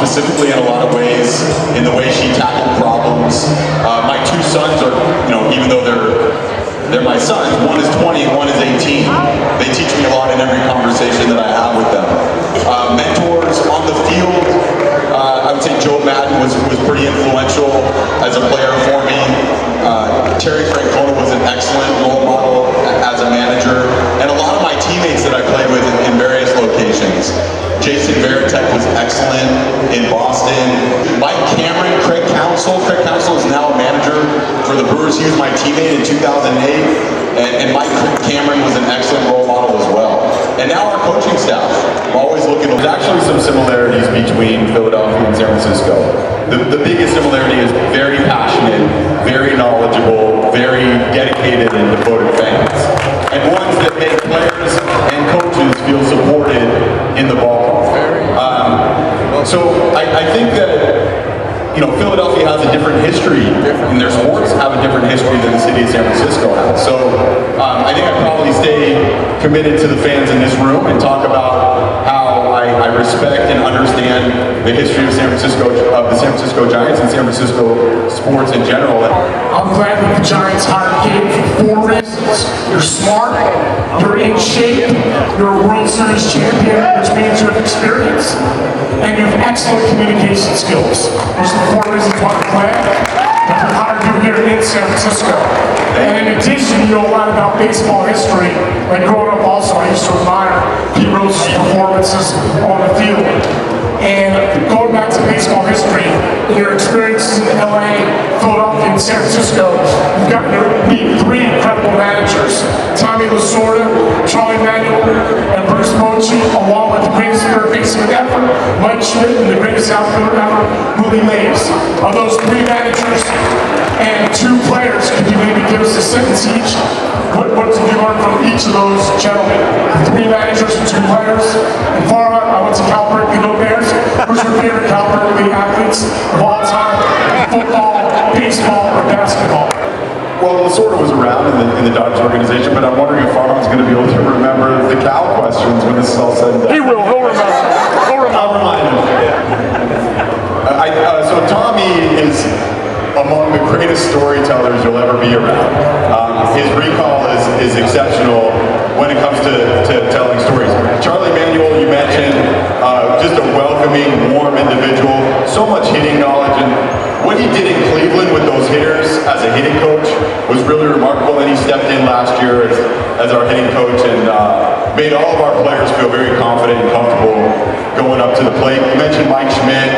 specifically in a lot of ways, in the way she tackled problems. My two sons are, even though they're my sons, one is 20 and one is 18. They teach me a lot in every conversation that I have with them. Mentors on the field, I would say Joe Madden was pretty influential as a player for me. Terry Francona was an excellent role model as a manager, and a lot of my teammates that I played with in various locations. Jason Veritek was excellent in Boston. Mike Cameron, Craig Counsell is now a manager for the Brewers. He was my teammate in 2008, and Mike Cameron was an excellent role model as well. And now our coaching staff, I'm always looking. There's actually some similarities between Philadelphia and San Francisco. The biggest similarity is very passionate, very knowledgeable, very dedicated and devoted fans. And ones that make players and coaches feel supported in the ballpark. So I think that Philadelphia has a different history, and their sports have a different history than the city of San Francisco has. So I think I'd probably stay committed to the fans in this room and talk about how I respect and understand the history of the San Francisco Giants and San Francisco sports in general. I'm glad that the Giants hired Gabe for 4 reasons. You're smart, you're in shape, you're a World Series champion, which means you have experience, and you have excellent communication skills. Those are the 4 reasons why I'm glad that we hired you here in San Francisco. And in addition, you know a lot about baseball history. Like growing up also, I used to admire Pete Rose's performances on the field. And going back to baseball history, your experiences in LA, Philadelphia, and San Francisco, you've gotten to meet 3 incredible managers. Tommy Lasorda, Charlie Manuel, and Bruce Bochy, along with the greatest third baseman ever, Mike Schmidt, and the greatest outfielder ever, Willie Mays. Of those 3 managers and 2 players, could you maybe give us a sentence each? What did you learn from each of those gentlemen? 3 managers and 2 players. And Farhan, I went to Kapler, you know Bears. Who's your favorite Kapler League athletes of all time? Football, baseball, or basketball? Well, Lasorda was around in the Dodgers organization, but I'm wondering if Farhan's going to be able to remember the Cal questions when this is all said and done. He will. He'll remember. I'll remind him. So Tommy is among the greatest storytellers you'll ever be around. His recall is exceptional when it comes to telling stories. Charlie Manuel, you mentioned, just a welcoming, warm individual, so much hitting knowledge, and what he did in Cleveland with those hitters as a hitting coach was really remarkable. And he stepped in last year as our hitting coach and made all of our players feel very confident and comfortable going up to the plate. You mentioned Mike Schmidt.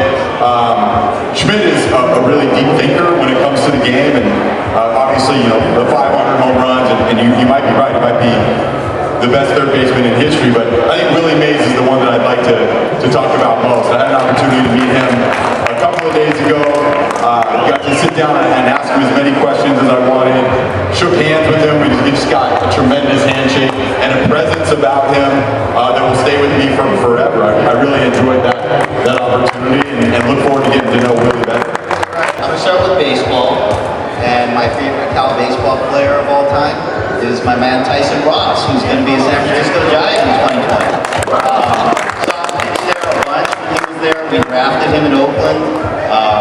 Schmidt is a really deep thinker when it comes to the game, and obviously, the 500 home runs, and you might be right, he might be the best third baseman in history, but I think Willie Mays is the one that I'd like to talk about most. I had an opportunity to meet him a couple of days ago. Got to sit down and ask him as many questions as I wanted. Shook hands with him. We just got a tremendous handshake and a presence about him that will stay with me forever. I really enjoyed that opportunity and look forward to getting to know Willie better. I'm going to start with baseball, and my favorite Cal baseball player of all time is my man Tyson Ross, who's going to be a San Francisco Giant in 2020. Saw him there a bunch when he was there. We drafted him in Oakland.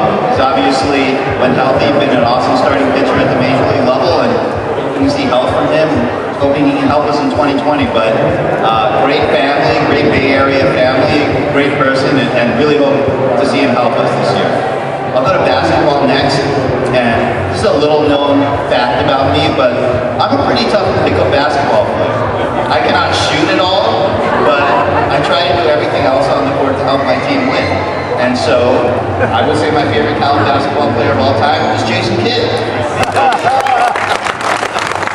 He's obviously, when healthy, been an awesome starting pitcher at the major league level, and we see help from him. Hoping he can help us in 2020. But great family, great Bay Area family, great person, and really hope to see him help us this year. I'll go to basketball next, and this is a little known fact about me, but I'm a pretty tough pickup basketball player. I cannot shoot at all, but I try to do everything else on the court to help my team win. And so, I would say my favorite Cal basketball player of all time is Jason Kidd. I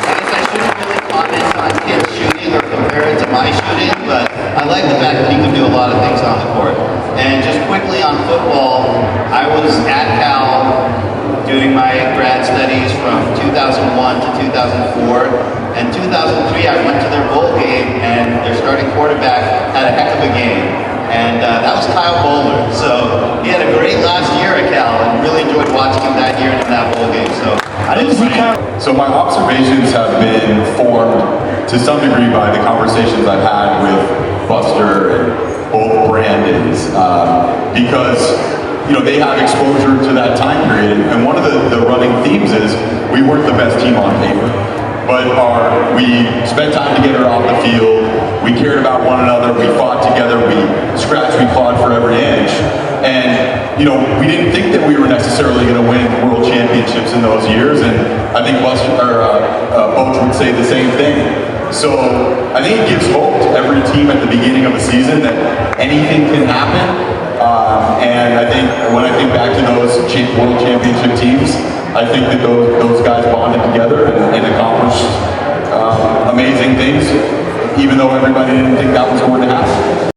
guess I shouldn't really comment on Kidd's shooting or compare it to my shooting, but I like the fact that he can do a lot of things on the court. And just quickly on football, I was at Cal doing my grad studies from 2001 to 2004. And 2003, I went to their bowl game, and their starting quarterback had a heck of a game. And that was Kyle Bowler. So he had a great last year at Cal, and really enjoyed watching him that year in that bowl game. So I didn't see Kyle. So my observations have been formed to some degree by the conversations I've had with Buster and both brand is, because they have exposure to that time period. And one of the running themes is we weren't the best team on paper, but we spent time together off the field. We cared about one another. We fought together. We scratched, we clawed for every inch. And we didn't think that we were necessarily going to win world championships in those years. And I think Boach would say the same thing. So I think it gives hope to every team at the beginning of a season that anything can happen. And I think when I think back to those world championship teams, I think that those guys bonded together and accomplished amazing things, even though everybody didn't think that was going to happen.